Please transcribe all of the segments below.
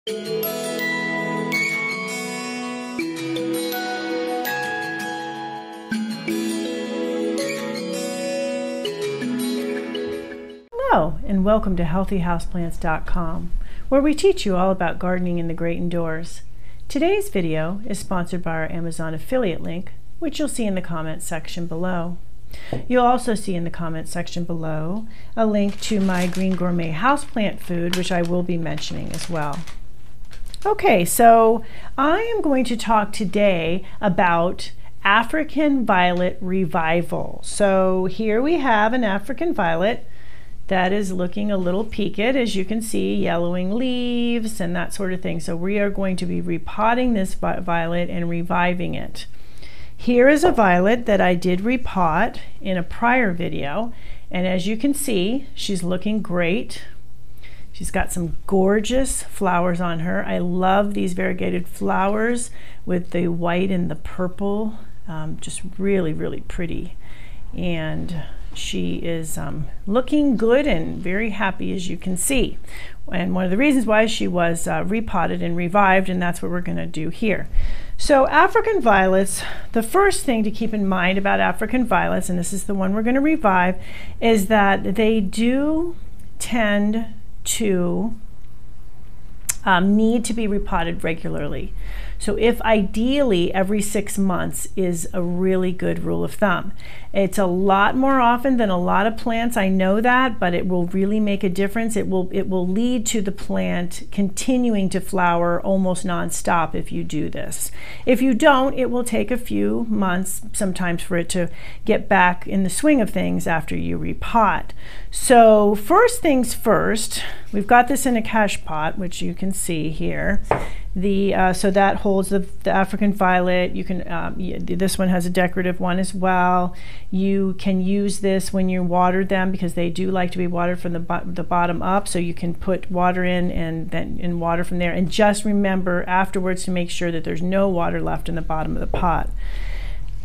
Hello, and welcome to healthyhouseplants.com, where we teach you all about gardening in the great indoors. Today's video is sponsored by our Amazon affiliate link, which you'll see in the comments section below. You'll also see in the comments section below a link to my Green Gourmet houseplant food, which I will be mentioning as well. Okay, so I am going to talk today about African violet revival. So here we have an African violet that is looking a little peaked, as you can see, yellowing leaves and that sort of thing. So we are going to be repotting this violet and reviving it. Here is a violet that I did repot in a prior video, and as you can see, she's looking great. She's got some gorgeous flowers on her. I love these variegated flowers with the white and the purple, just really, really pretty. And she is looking good and very happy, as you can see. And one of the reasons why she was repotted and revived, and that's what we're going to do here. So African violets, the first thing to keep in mind about African violets, and this is the one we're going to revive, is that they do tend to need to be repotted regularly. So if ideally every 6 months is a really good rule of thumb. It's a lot more often than a lot of plants, I know that, but it will really make a difference. It will lead to the plant continuing to flower almost non-stop if you do this. If you don't, it will take a few months sometimes for it to get back in the swing of things after you repot. So first things first, we've got this in a cache pot, which you can see here. So that holds the African violet. You can this one has a decorative one as well. You can use this when you water them, because they do like to be watered from the bottom up, so you can put water in and water from there, and just remember afterwards to make sure that there's no water left in the bottom of the pot.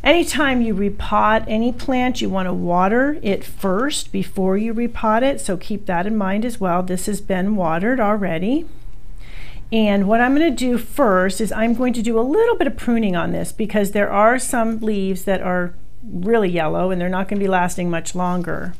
Anytime you repot any plant, you want to water it first before you repot it, so keep that in mind as well. This has been watered already. And what I'm going to do first is I'm going to do a little bit of pruning on this, because there are some leaves that are really yellow and they're not going to be lasting much longer.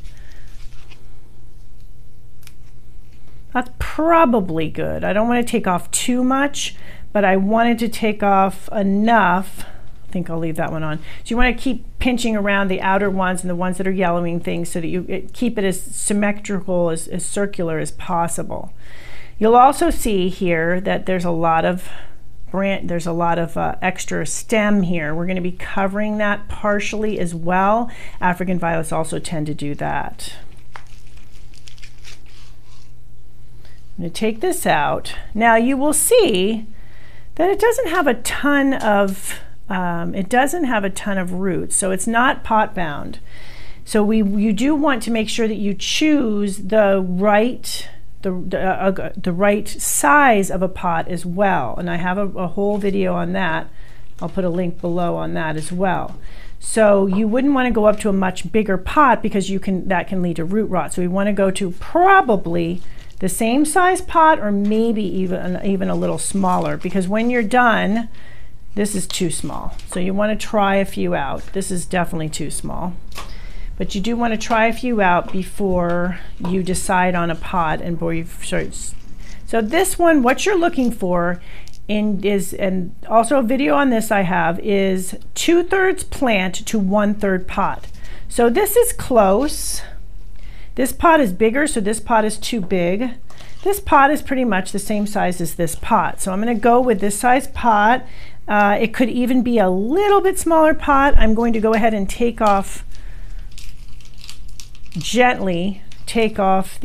That's probably good. I don't want to take off too much, but I wanted to take off enough. I think I'll leave that one on. So you want to keep pinching around the outer ones and the ones that are yellowing things, so that you keep it as symmetrical, as circular as possible. You'll also see here that there's a lot of extra stem here. We're going to be covering that partially as well. African violets also tend to do that. I'm going to take this out. Now you will see that it doesn't have a ton of roots, so it's not pot bound. So you do want to make sure that you choose the right size of a pot as well, and I have a whole video on that. I'll put a link below on that as well. So you wouldn't want to go up to a much bigger pot, because that can lead to root rot. So we want to go to probably the same size pot, or maybe even a little smaller, because when you're done, this is too small. So you want to try a few out. This is definitely too small. But you do want to try a few out before you decide on a pot and before you start. So this one, what you're looking for and also a video on this I have, is 2/3 plant to 1/3 pot. So this is close. This pot is bigger, so this pot is too big. This pot is pretty much the same size as this pot. So I'm going to go with this size pot. It could even be a little bit smaller pot. I'm going to go ahead and gently take off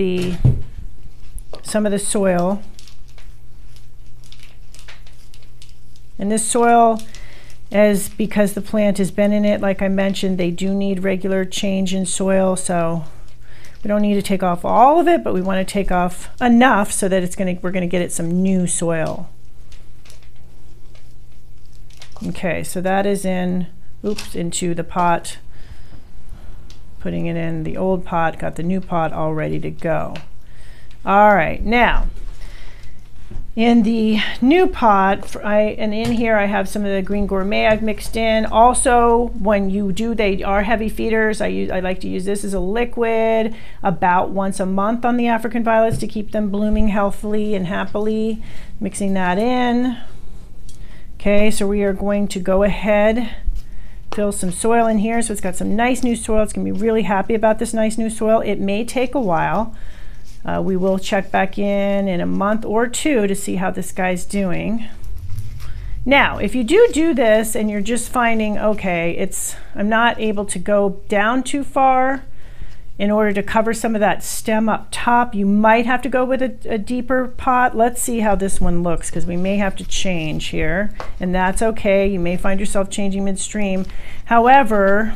some of the soil. And this soil is because the plant has been in it. Like I mentioned, they do need regular change in soil, so we don't need to take off all of it, but we want to take off enough so that we're going to get it some new soil. Okay, so that is into the pot. Putting it in the old pot, got the new pot all ready to go. All right, now In the new pot, and in here I have some of the Green Gourmet I've mixed in. Also, when you do, they are heavy feeders. I like to use this as a liquid about once a month on the African violets to keep them blooming healthily and happily. Mixing that in. Okay, so we are going to go ahead, fill some soil in here. So it's got some nice new soil. It's gonna be really happy about this nice new soil. It may take a while. We will check back in a month or two to see how this guy's doing. Now, if you do this and you're just finding, okay, I'm not able to go down too far in order to cover some of that stem up top, you might have to go with a deeper pot. Let's see how this one looks, because we may have to change here, and that's okay. You may find yourself changing midstream. However,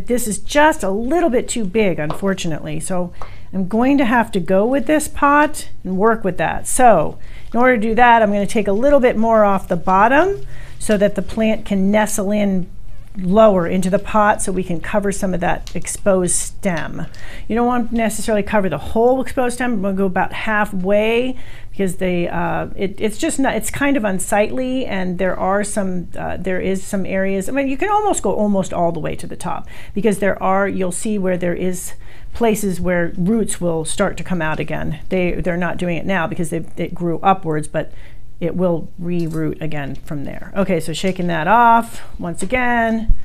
this is just a little bit too big, unfortunately. So I'm going to have to go with this pot and work with that. So in order to do that, I'm going to take a little bit more off the bottom so that the plant can nestle in lower into the pot, so we can cover some of that exposed stem. You don't want to necessarily cover the whole exposed stem. I'm going to go about halfway, because it's kind of unsightly, and there is some areas. I mean, you can almost go almost all the way to the top, because you'll see where there is places where roots will start to come out again. They're not doing it now because it grew upwards, but it will re-root again from there. Okay, so shaking that off once again,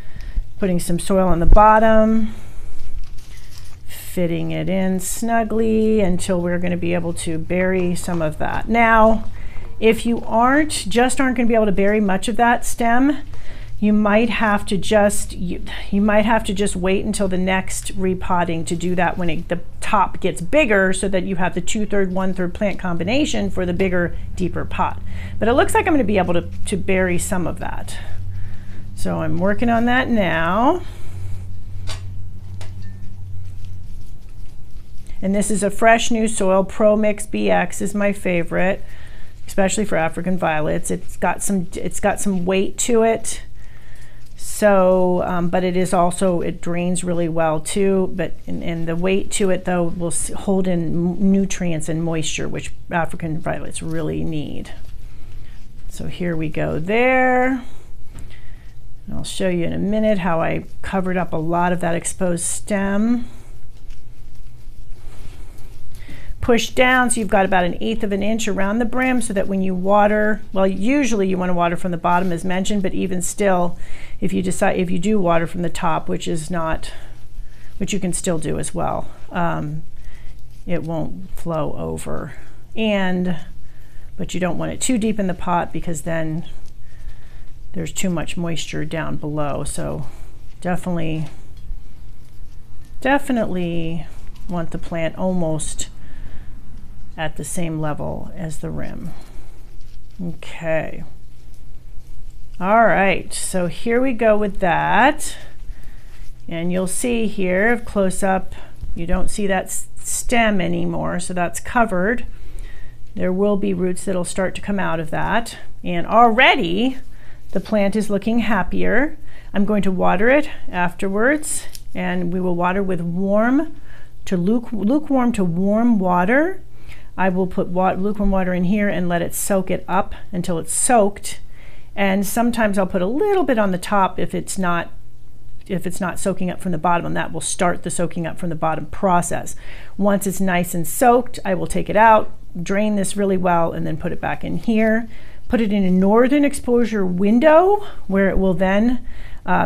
putting some soil on the bottom, fitting it in snugly until we're going to be able to bury some of that. Now, if you aren't going to be able to bury much of that stem, you might have to just wait until the next repotting to do that when the top gets bigger, so that you have the 2/3, 1/3 plant combination for the bigger, deeper pot. But it looks like I'm going to be able to bury some of that. So I'm working on that now. And this is a fresh new soil. Pro Mix BX is my favorite, especially for African violets. It's got some weight to it. So, but it drains really well too, and the weight to it though will hold in nutrients and moisture, which African violets really need. So here we go there. And I'll show you in a minute how I covered up a lot of that exposed stem. Push down so you've got about 1/8 of an inch around the brim, so that when you water, well, usually you want to water from the bottom as mentioned, but even still, if you do water from the top, which you can still do as well, it won't flow over. But you don't want it too deep in the pot, because then there's too much moisture down below. So definitely want the plant almost at the same level as the rim. Okay. All right, so here we go with that. And you'll see here, close up, you don't see that stem anymore, so that's covered. There will be roots that'll start to come out of that. And already the plant is looking happier. I'm going to water it afterwards, and we will water with lukewarm to warm water. I will put lukewarm water in here and let it soak it up until it's soaked. And sometimes I'll put a little bit on the top if it's not soaking up from the bottom, and that will start the soaking up from the bottom process. Once it's nice and soaked, I will take it out, drain this really well, and then put it back in here. Put it in a northern exposure window where it will then,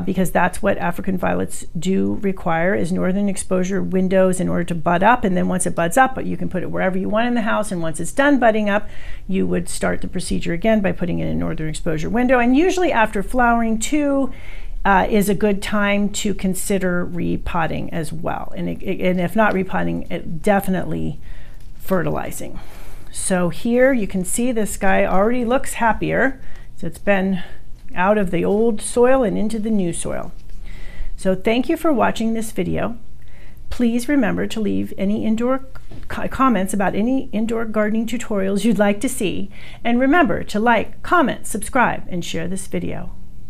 because that's what African violets do require, is northern exposure windows in order to bud up. And then once it buds up, you can put it wherever you want in the house. And once it's done budding up, you would start the procedure again by putting it in a northern exposure window. And usually after flowering too, is a good time to consider repotting as well. And if not repotting, it definitely fertilizing. So here you can see this guy already looks happier. So it's been out of the old soil and into the new soil. So thank you for watching this video. Please remember to leave any indoor comments about any indoor gardening tutorials you'd like to see. And remember to like, comment, subscribe, and share this video.